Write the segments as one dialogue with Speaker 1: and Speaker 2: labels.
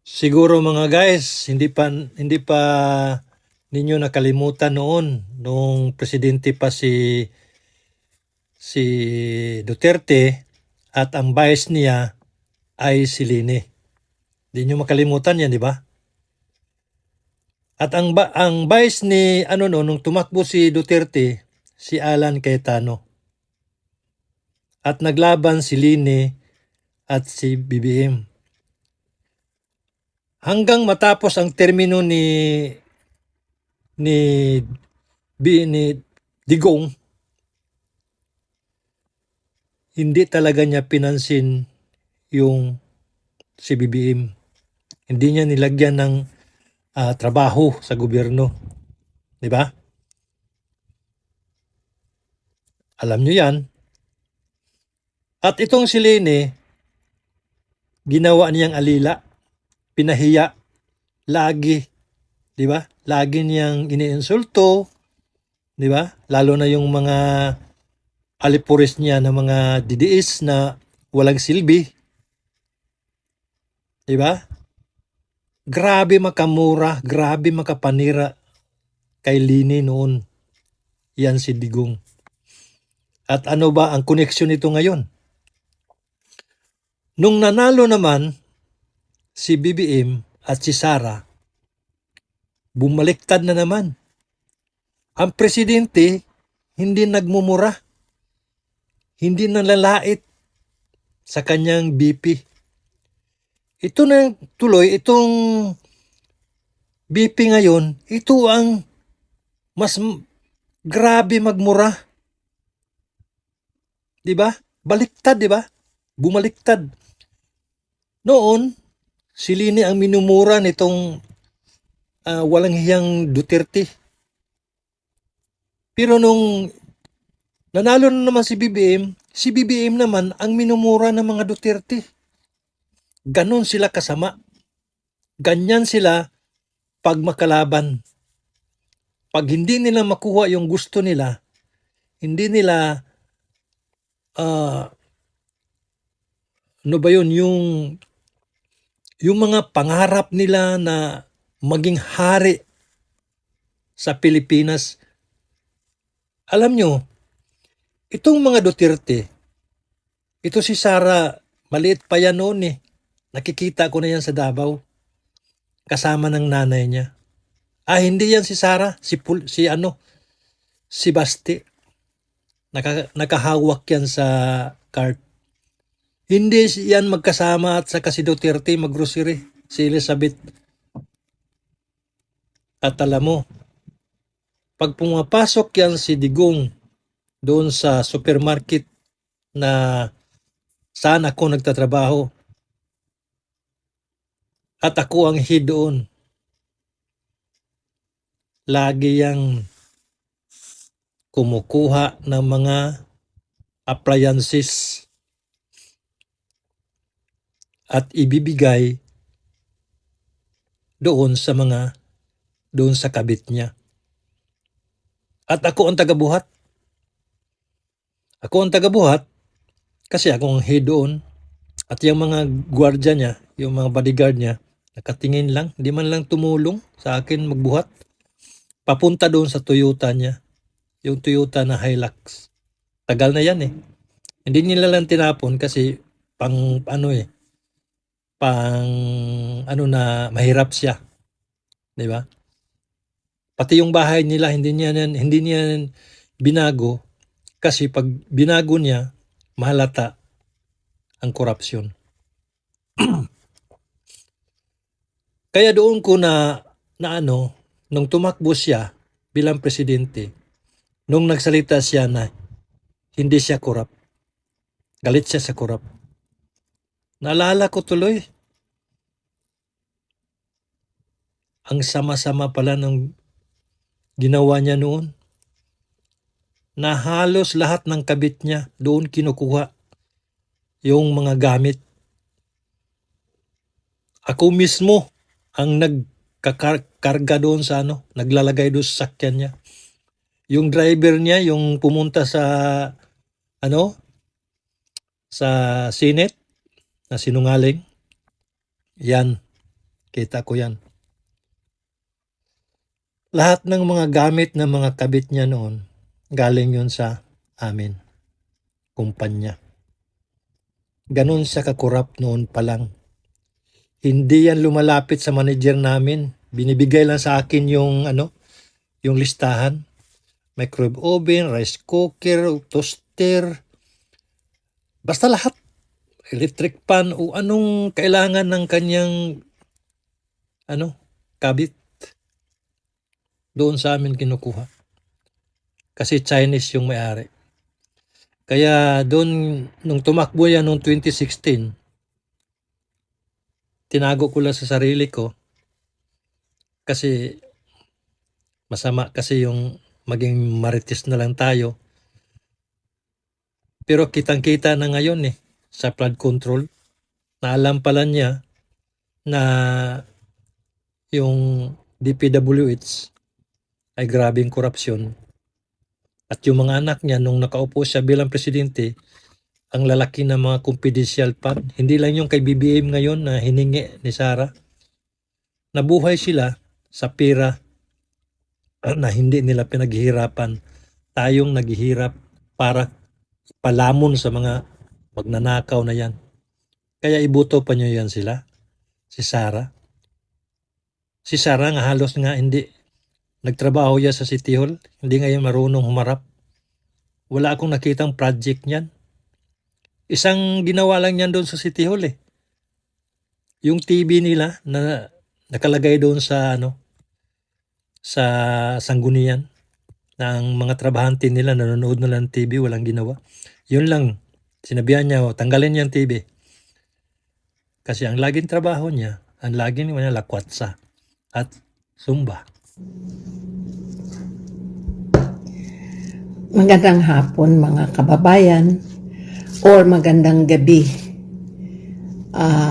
Speaker 1: Siguro mga guys, hindi pa ninyo nakalimutan noon nung presidente pa si Duterte at ang vice niya ay si Lini. Hindi nyo makalimutan 'yan, di ba? At ang vice ni ano no nung tumakbo si Duterte, si Alan Cayetano. At naglaban si Lini at si BBM. Hanggang matapos ang termino ni ni Digong, hindi talaga niya pinansin yung si BBM. Hindi niya nilagyan ng trabaho sa gobyerno. Di ba? Alam niyo yan. At itong si Lene, ginawa niyang alila, pinahiya, lagi. Di ba? Lagi niyang iniinsulto. Di ba? Lalo na yung mga alipuris niya na mga didiis na walang silbi. Di ba? Grabe makamura, grabe makapanira kay Lini noon. Yan si Digong. At ano ba ang koneksyon nito ngayon? Nung nanalo naman si BBM at si Sara, bumaliktad na naman. Ang presidente hindi nagmumura, hindi nalalait sa kanyang BP. Ito na tuloy, itong BP ngayon, ito ang mas grabe magmura. Di ba? Baliktad, di ba? Bumaliktad. Noon, si Lini ang minumura nitong walang hiyang Duterte. Pero nung nanalo na naman si BBM naman ang minumura ng mga Duterte. Ganon sila kasama. Ganyan sila pag makalaban. Pag hindi nila makuha yung gusto nila, hindi nila ano ba yun, yung mga pangarap nila na maging hari sa Pilipinas. Alam nyo, itong mga Duterte, ito si Sara, maliit pa yan noon eh. Nakikita ko na yan sa Davao. Kasama ng nanay niya. Hindi yan si Sara, si Basti. Nakahawak yan sa cart. Hindi yan magkasama at saka si Duterte maggrocery, si Elizabeth. At alam mo, pag pumapasok yan si Digong doon sa supermarket na saan ako nagtatrabaho at ako ang head doon, lagi yang kumukuha ng mga appliances at ibibigay doon sa kabit niya. At ako ang tagabuhat. Ako ang tagabuhat kasi ako ang head doon. At yung mga gwardiya niya, yung mga bodyguard niya, nakatingin lang, hindi man lang tumulong sa akin magbuhat. Papunta doon sa Toyota niya. Yung Toyota na Hilux. Tagal na yan eh. Hindi nila lang tinapon kasi pang na mahirap siya. 'Di ba? Pati yung bahay nila hindi niya binago kasi pag binago niya mahalata ang korupsyon. Kaya doon ko nung tumakbo siya bilang presidente, nung nagsalita siya na hindi siya korap. Galit siya sa korap. Naalala ko tuloy. Ang sama-sama pala ng ginawa niya noon. Na halos lahat ng kabit niya doon kinukuha yung mga gamit. Ako mismo ang nagkakarga doon sa naglalagay doon sa sakyan niya. Yung driver niya, yung pumunta sa sa Senate na sinungaling, yan, Kita ko yan. Lahat ng mga gamit ng mga kabit niya noon, galing yun sa amin, kumpanya. Ganon siya kakurap noon pa lang. Hindi yan lumalapit sa manager namin. Binibigay lang sa akin yung yung listahan. Microwave oven, rice cooker, toaster. Basta lahat. Electric pan o anong kailangan ng kanyang kabit. Doon sa amin kinukuha. Kasi Chinese yung may-ari. Kaya doon, nung tumakbo yan noong 2016, tinago ko lang sa sarili ko kasi masama kasi yung maging marites na lang tayo. Pero kitang-kita na ngayon sa flood control na alam pala niya na yung DPWH ay grabing korupsyon. At yung mga anak niya nung nakaupo siya bilang presidente, ang lalaki ng mga confidential fund, hindi lang yung kay BBM ngayon na hiningi ni Sara. Nabuhay sila sa pera na hindi nila pinaghihirapan. Tayong naghihirap para palamon sa mga magnanakaw na yan. Kaya ibuto pa nyo yan sila, si Sara. Si Sara nga halos nga hindi nagtrabaho yan sa City Hall, hindi ngayon marunong humarap. Wala akong nakitang project niyan. Isang ginawa lang niyan doon sa City Hall Yung TV nila na nakalagay doon sa sa sanggunian ng mga trabahante nila, nanonood na lang TV, walang ginawa. Yun lang, sinabihan niya, tanggalin niya ang TV. Kasi ang laging trabaho niya, ang laging niya lakwatsa at zumba.
Speaker 2: Magandang hapon mga kababayan or magandang gabi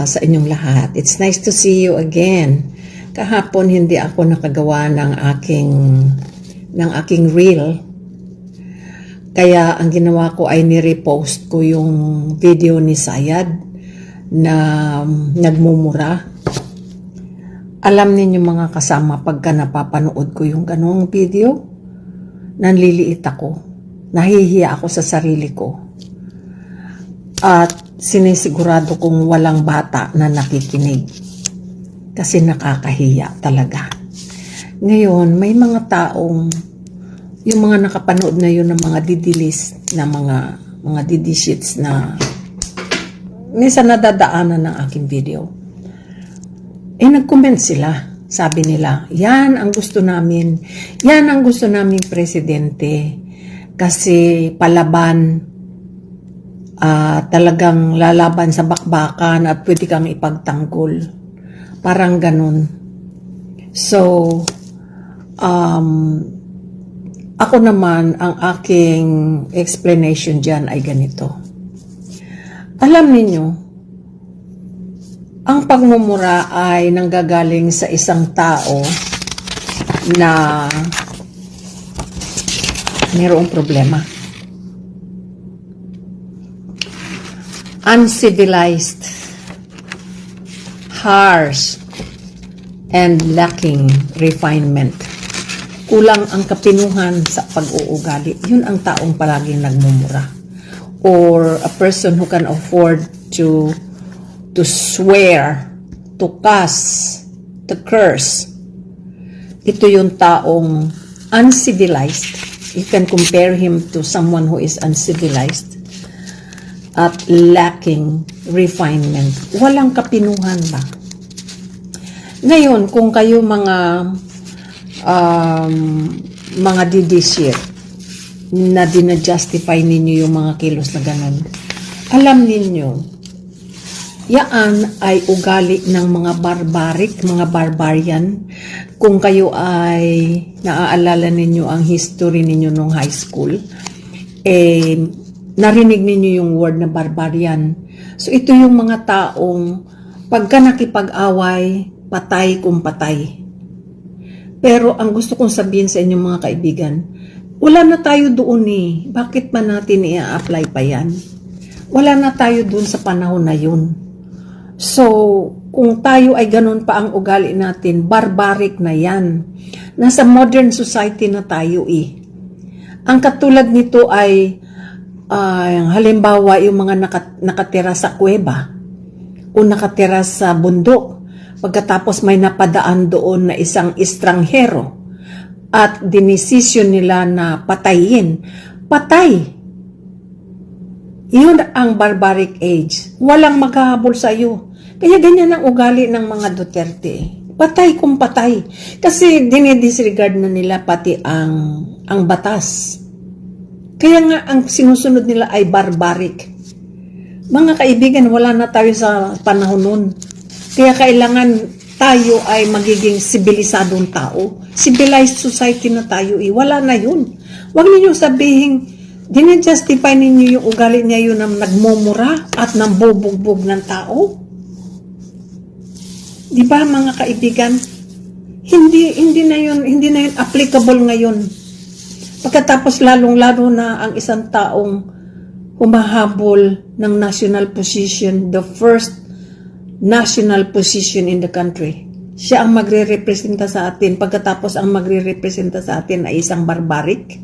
Speaker 2: sa inyong lahat. It's nice to see you again. Kahapon hindi ako nakagawa ng aking reel. Kaya ang ginawa ko ay ni-repost ko yung video ni Sayad na nagmumura. Alam ninyo mga kasama, pagka napapanood ko yung ganong video, nanliliit ako. Nahihiya ako sa sarili ko. At sinisigurado kong walang bata na nakikinig. Kasi nakakahiya talaga. Ngayon, may mga taong, yung mga nakapanood na yun ng mga didilis, na mga didishits na minsan nadadaanan ng aking video. Nag-comment sila. Sabi nila, yan ang gusto namin. Yan ang gusto naming presidente. Kasi palaban, talagang lalaban sa bakbakan at pwede kang ipagtanggol. Parang ganun. So, ako naman, ang aking explanation dyan ay ganito. Alam ninyo, ang pagmumura ay nanggagaling sa isang tao na mayroong problema. Uncivilized, harsh, and lacking refinement. Kulang ang kapinuhan sa pag-uugali. Yun ang taong palaging nagmumura. Or a person who can afford to swear, to cuss, to curse. Ito yung taong uncivilized. You can compare him to someone who is uncivilized at lacking refinement. Walang kapinuhan ba? Ngayon, kung kayo mga didishit na dinajustify ninyo yung mga kilos na ganun, alam ninyo, yaan ay ugali ng mga mga barbarian. Kung kayo ay naaalala ninyo ang history ninyo nung high school, narinig ninyo yung word na barbarian. So ito yung mga taong pagka nakipag-away, patay kung patay. Pero ang gusto kong sabihin sa inyong mga kaibigan, wala na tayo doon Bakit pa natin i-apply pa yan? Wala na tayo doon sa panahon na yun. So, kung tayo ay ganun pa ang ugali natin, barbaric na yan. Nasa modern society na tayo eh. Ang katulad nito ay halimbawa yung mga nakatira sa kuweba o nakatira sa bundok. Pagkatapos may napadaan doon na isang estranghero at dinesisyon nila na patayin. Patay. Yun ang barbaric age. Walang maghahabol sa iyo. Kaya ganyan ang ugali ng mga Duterte. Patay kung patay. Kasi dinidisregard na nila pati ang batas. Kaya nga ang sinusunod nila ay barbaric. Mga kaibigan, wala na tayo sa panahon nun. Kaya kailangan tayo ay magiging sibilisadong tao. Civilized society na tayo eh. Wala na yun. Huwag ninyong sabihin, dinajustify ninyo yung ugali niya yun na nagmumura at nambubugbog ng tao. Di ba mga kaibigan? Hindi na yun applicable ngayon. Pagkatapos lalong-lalo na ang isang taong humahabol ng national position, the first national position in the country. Siya ang magre-representa sa atin. Pagkatapos ang magre-representa sa atin ay isang barbaric.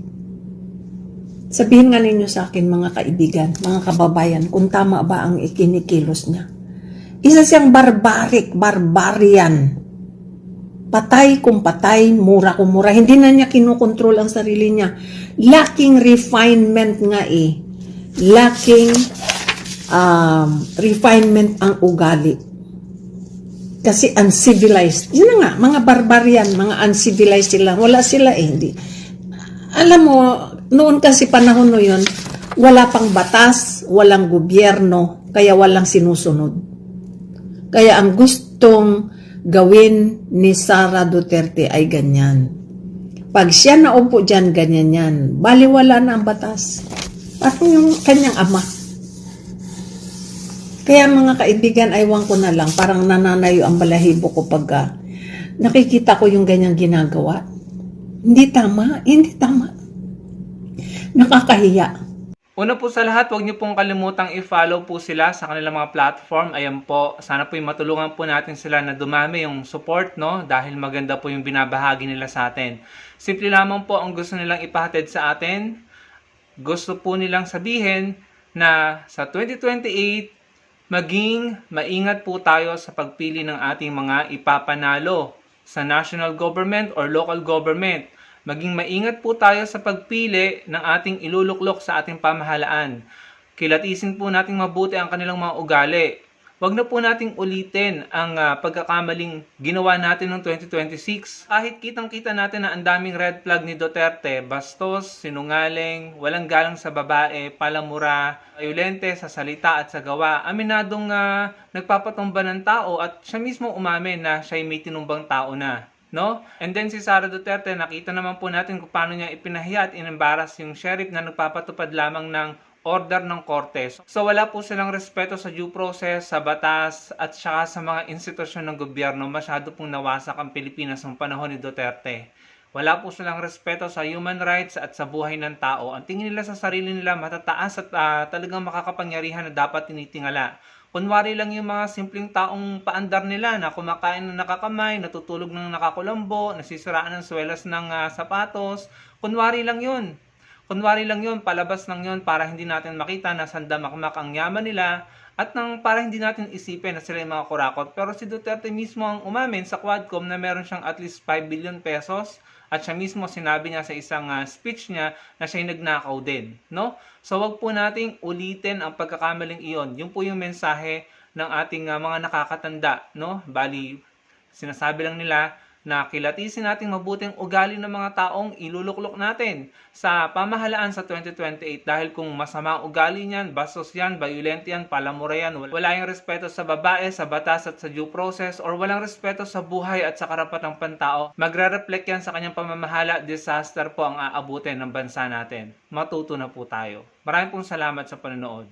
Speaker 2: Sabihin nga ninyo sa akin mga kaibigan, mga kababayan, kung tama ba ang ikinikilos niya. Isa siyang barbarian. Patay kung patay, mura kung mura. Hindi na niya kinukontrol ang sarili niya. Lacking refinement nga eh. Lacking refinement ang ugali. Kasi uncivilized. Yun na nga, mga barbarian, mga uncivilized sila. Wala sila eh. Hindi. Alam mo, noon kasi panahon no yun, wala pang batas, walang gobyerno, kaya walang sinusunod. Kaya ang gustong gawin ni Sara Duterte ay ganyan. Pag siya naupo dyan, ganyan yan. Baliwala na ang batas. Parang yung kanyang ama. Kaya mga kaibigan, aywan ko na lang. Parang nananayo ang balahibo ko pag nakikita ko yung ganyang ginagawa. Hindi tama. Hindi tama. Nakakahiya.
Speaker 3: Una po sa lahat, huwag niyo pong kalimutang i-follow po sila sa kanilang mga platform. Ayan po, sana po matulungan po natin sila na dumami yung support, no? Dahil maganda po yung binabahagi nila sa atin. Simple lamang po ang gusto nilang ipahatid sa atin. Gusto po nilang sabihin na sa 2028, maging maingat po tayo sa pagpili ng ating mga ipapanalo sa national government or local government. Maging maingat po tayo sa pagpili ng ating iluluklok sa ating pamahalaan. Kilatisin po nating mabuti ang kanilang mga ugali. Huwag na po nating ulitin ang pagkakamaling ginawa natin noong 2026. Kahit kitang-kita natin na ang daming red flag ni Duterte, bastos, sinungaling, walang galang sa babae, palamura, violente sa salita at sa gawa, aminadong nagpapatumba ng tao at siya mismo umamin na siya'y may tinumbang tao na. No? And then si Sara Duterte, nakita naman po natin kung paano niya ipinahiya at in-embarrass yung sheriff na nagpapatupad lamang ng order ng korte. So wala po silang respeto sa due process, sa batas, at saka sa mga institusyon ng gobyerno. Masyado pong nawasak ang Pilipinas ng panahon ni Duterte. Wala po silang respeto sa human rights at sa buhay ng tao. Ang tingin nila sa sarili nila matataas at talagang makakapangyarihan na dapat tinitingala. Kunwari lang yung mga simpleng taong paandar nila na kumakain ng nakakamay, natutulog ng nakakulambo, nasisiraan ng swelas ng sapatos. Kunwari lang yun. Kunwari lang yun, palabas lang yun para hindi natin makita na sandamakmak ang yaman nila at para hindi natin isipin na sila yung mga kurakot. Pero si Duterte mismo ang umamin sa Quadcom na meron siyang at least 5 billion pesos at siya mismo sinabi niya sa isang speech niya na siya'y nagnakaw din. No? So wag po nating ulitin ang pagkakamaling iyon. Yun po yung mensahe ng ating mga nakakatanda. No? Bali, sinasabi lang nila na kilatisin natin mabuting ugali ng mga taong iluluklok natin sa pamahalaan sa 2028 dahil kung masama ugali niyan, bastos yan, violent yan, palamura yan, wala yung respeto sa babae, sa batas at sa due process or walang respeto sa buhay at sa karapatang pantao, magre-reflect yan sa kanyang pamamahala, disaster po ang aabutin ng bansa natin. Matuto na po tayo. Maraming pong salamat sa panonood.